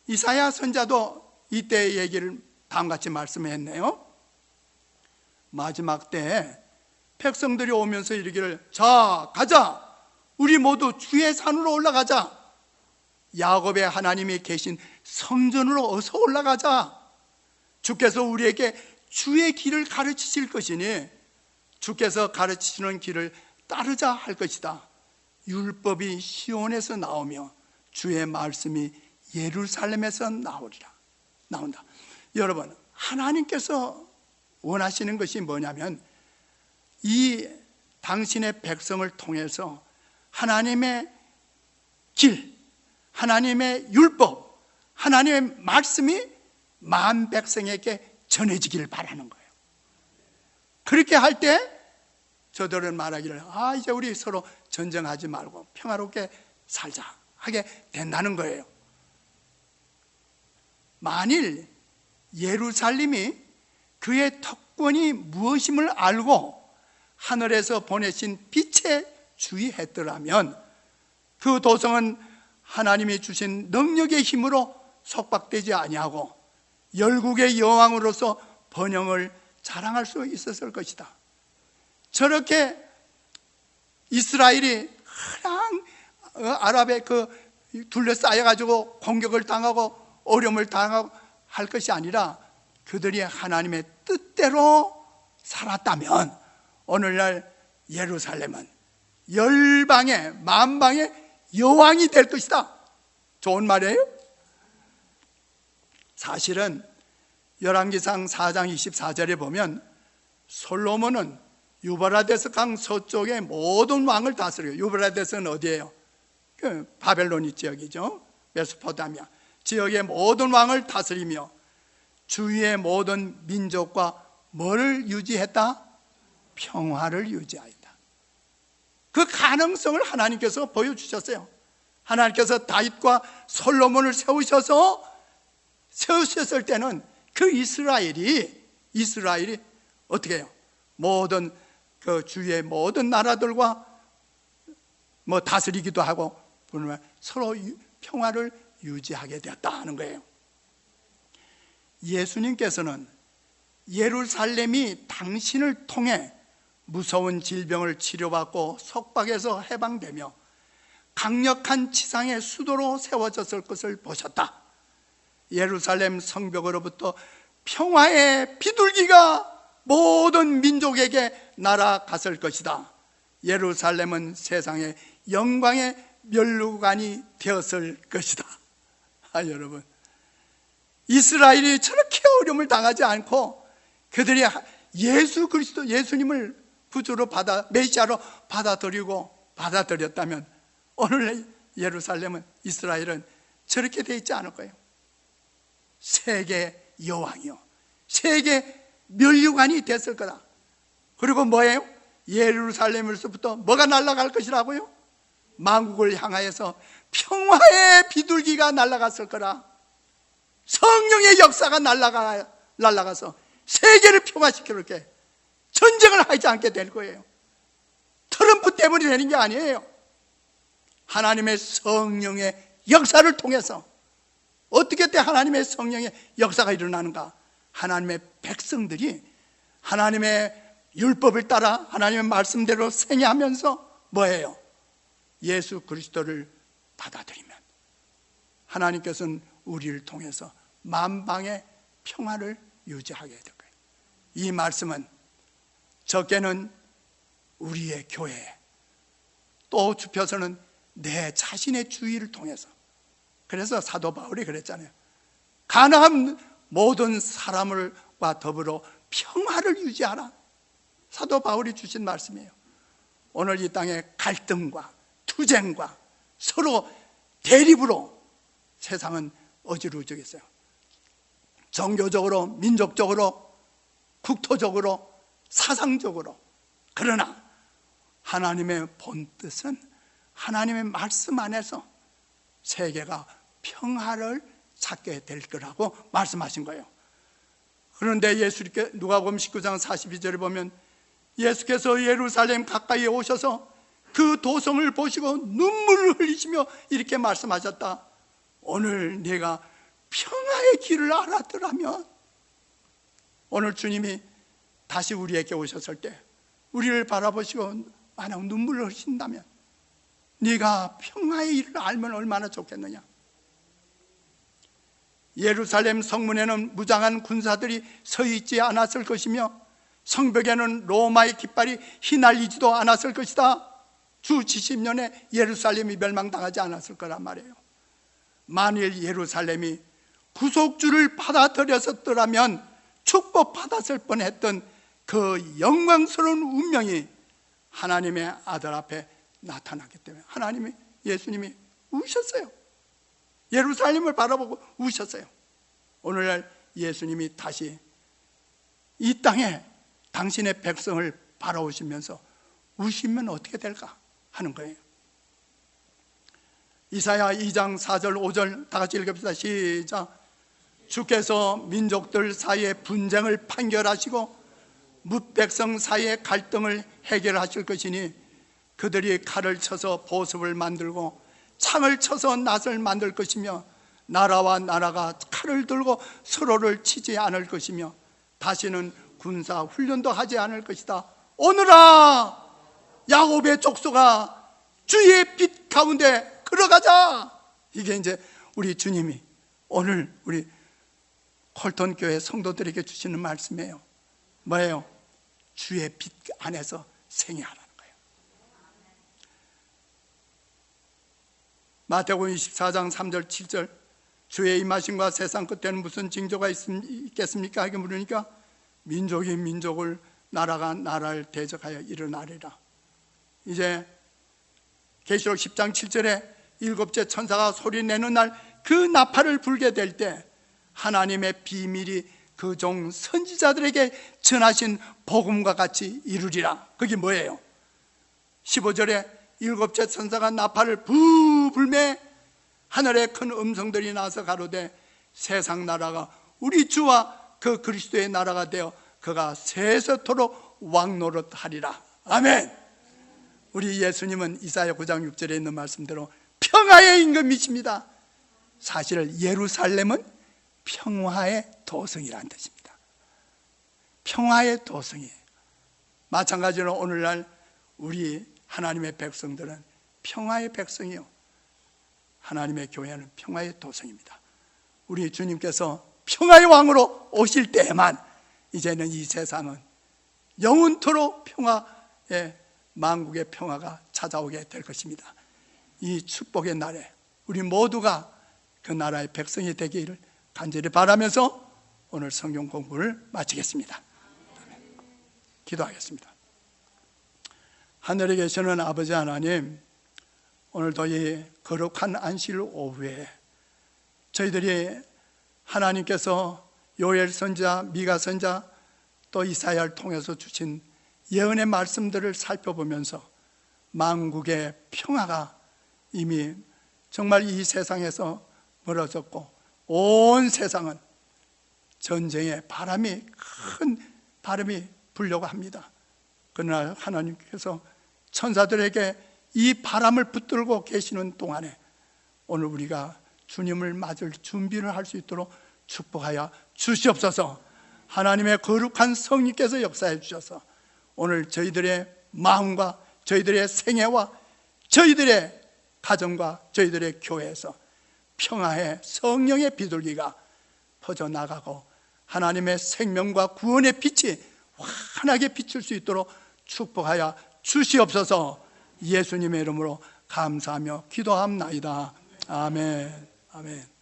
이사야 선자도 이때의 얘기를 다음같이 말씀했네요. 마지막 때에 백성들이 오면서 이르기를, 자 가자, 우리 모두 주의 산으로 올라가자, 야곱의 하나님이 계신 성전으로 어서 올라가자. 주께서 우리에게 주의 길을 가르치실 것이니 주께서 가르치시는 길을 따르자 할 것이다. 율법이 시온에서 나오며 주의 말씀이 예루살렘에서 나온다. 여러분, 하나님께서 원하시는 것이 뭐냐면 이 당신의 백성을 통해서 하나님의 길, 하나님의 율법, 하나님의 말씀이 만 백성에게 전해지기를 바라는 거예요. 그렇게 할 때 저들은 말하기를, 이제 우리 서로 전쟁하지 말고 평화롭게 살자 하게 된다는 거예요. 만일 예루살렘이 그의 특권이 무엇임을 알고 하늘에서 보내신 빛에 주의했더라면 그 도성은 하나님이 주신 능력의 힘으로 속박되지 아니하고 열국의 여왕으로서 번영을 자랑할 수 있었을 것이다. 저렇게 이스라엘이 그냥 아랍에 둘러싸여가지고 공격을 당하고 어려움을 당하고 할 것이 아니라 그들이 하나님의 뜻대로 살았다면 오늘날 예루살렘은 열방의 만방의 여왕이 될 것이다. 좋은 말이에요. 사실은 열왕기상 4장 24절에 보면 솔로몬은 유브라데스 강 서쪽의 모든 왕을 다스려요. 유브라데스는 어디예요? 바벨론 지역이죠. 메소포타미아 지역의 모든 왕을 다스리며 주위의 모든 민족과 뭐를 유지했다? 평화를 유지하였다. 그 가능성을 하나님께서 보여주셨어요. 하나님께서 다윗과 솔로몬을 세우셨을 때는 그 이스라엘이 어떻게 해요? 모든 그 주위의 모든 나라들과 다스리기도 하고 서로 평화를 유지하게 되었다 하는 거예요. 예수님께서는 예루살렘이 당신을 통해 무서운 질병을 치료받고 속박에서 해방되며 강력한 지상의 수도로 세워졌을 것을 보셨다. 예루살렘 성벽으로부터 평화의 비둘기가 모든 민족에게 날아갔을 것이다. 예루살렘은 세상의 영광의 면류관이 되었을 것이다. 여러분, 이스라엘이 저렇게 어려움을 당하지 않고 그들이 예수 그리스도 예수님을 구주로 메시아로 받아들였다면 오늘 예루살렘은, 이스라엘은 저렇게 돼 있지 않을 거예요. 세계 여왕이요, 세계 면류관이 됐을 거다. 그리고 뭐예요? 예루살렘에서부터 뭐가 날아갈 것이라고요? 만국을 향하여서 평화의 비둘기가 날아갔을 거라. 성령의 역사가 날아가서 세계를 평화시키게 전쟁을 하지 않게 될 거예요. 트럼프 때문에 되는 게 아니에요. 하나님의 성령의 역사를 통해서 어떻게 때 하나님의 성령의 역사가 일어나는가? 하나님의 백성들이 하나님의 율법을 따라 하나님의 말씀대로 생애하면서 뭐예요? 예수 그리스도를 받아들이면 하나님께서는 우리를 통해서 만방의 평화를 유지하게 될 거예요. 이 말씀은 적게는 우리의 교회, 또 좁혀서는 내 자신의 주의를 통해서, 그래서 사도 바울이 그랬잖아요. 가능한 모든 사람과 더불어 평화를 유지하라. 사도 바울이 주신 말씀이에요. 오늘 이 땅에 갈등과 투쟁과 서로 대립으로 세상은 어지러워지겠어요. 종교적으로, 민족적으로, 국토적으로, 사상적으로. 그러나 하나님의 본뜻은 하나님의 말씀 안에서 세계가 평화를 찾게 될 거라고 말씀하신 거예요. 그런데 예수님께 누가복음 19장 42절에 보면 예수께서 예루살렘 가까이에 오셔서 그 도성을 보시고 눈물을 흘리시며 이렇게 말씀하셨다. 오늘 네가 평화의 길을 알았더라면. 오늘 주님이 다시 우리에게 오셨을 때 우리를 바라보시고 만약 눈물을 흘리신다면 네가 평화의 일을 알면 얼마나 좋겠느냐. 예루살렘 성문에는 무장한 군사들이 서 있지 않았을 것이며 성벽에는 로마의 깃발이 휘날리지도 않았을 것이다. 주 70년에 예루살렘이 멸망당하지 않았을 거란 말이에요. 만일 예루살렘이 구속주를 받아들였었더라면 축복받았을 뻔했던 그 영광스러운 운명이 하나님의 아들 앞에 나타났기 때문에 하나님이, 예수님이 우셨어요. 예루살렘을 바라보고 우셨어요. 오늘날 예수님이 다시 이 땅에 당신의 백성을 바라오시면서 우시면 어떻게 될까 하는 거예요. 이사야 2장 4절 5절 다 같이 읽읍시다. 시작. 주께서 민족들 사이에 분쟁을 판결하시고 뭇백성 사이에 갈등을 해결하실 것이니 그들이 칼을 쳐서 보습을 만들고 창을 쳐서 낫을 만들 것이며 나라와 나라가 칼을 들고 서로를 치지 않을 것이며 다시는 군사 훈련도 하지 않을 것이다. 오늘아 야곱의 족속아 주의 빛 가운데 걸어가자. 이게 이제 우리 주님이 오늘 우리 콜톤 교회 성도들에게 주시는 말씀이에요. 뭐예요? 주의 빛 안에서 생애하라는 거예요. 마태복음 24장 3절 7절 주의 임하심과 세상 끝에는 무슨 징조가 있겠습니까? 하게 물으니까 민족이 민족을, 나라가 나라를 대적하여 일어나리라. 이제 계시록 10장 7절에 일곱째 천사가 소리내는 날 그 나팔을 불게 될 때 하나님의 비밀이 그 종 선지자들에게 전하신 복음과 같이 이루리라. 그게 뭐예요? 15절에 일곱째 천사가 나팔을 불매 하늘에 큰 음성들이 나서 가로되 세상 나라가 우리 주와 그 그리스도의 나라가 되어 그가 세세토록 왕노릇하리라. 아멘. 우리 예수님은 이사야 9장 6절에 있는 말씀대로 평화의 임금이십니다. 사실 예루살렘은 평화의 도성이라는 뜻입니다. 평화의 도성이에요. 마찬가지로 오늘날 우리 하나님의 백성들은 평화의 백성이요, 하나님의 교회는 평화의 도성입니다. 우리 주님께서 평화의 왕으로 오실 때에만 이제는 이 세상은 영원토록 평화의 만국의 평화가 찾아오게 될 것입니다. 이 축복의 날에 우리 모두가 그 나라의 백성이 되기를 간절히 바라면서 오늘 성경 공부를 마치겠습니다. 기도하겠습니다. 하늘에 계시는 아버지 하나님, 오늘도 이 거룩한 안식 오후에 저희들이 하나님께서 요엘 선지자, 미가 선지자, 또 이사야를 통해서 주신 예언의 말씀들을 살펴보면서 만국의 평화가 이미 정말 이 세상에서 멀어졌고 온 세상은 전쟁의 바람이, 큰 바람이 불려고 합니다. 그러나 하나님께서 천사들에게 이 바람을 붙들고 계시는 동안에 오늘 우리가 주님을 맞을 준비를 할 수 있도록 축복하여 주시옵소서. 하나님의 거룩한 성령께서 역사해 주셔서 오늘 저희들의 마음과 저희들의 생애와 저희들의 가정과 저희들의 교회에서 평화의 성령의 비둘기가 퍼져나가고 하나님의 생명과 구원의 빛이 환하게 비칠 수 있도록 축복하여 주시옵소서. 예수님의 이름으로 감사하며 기도합나이다. 아멘. 아멘.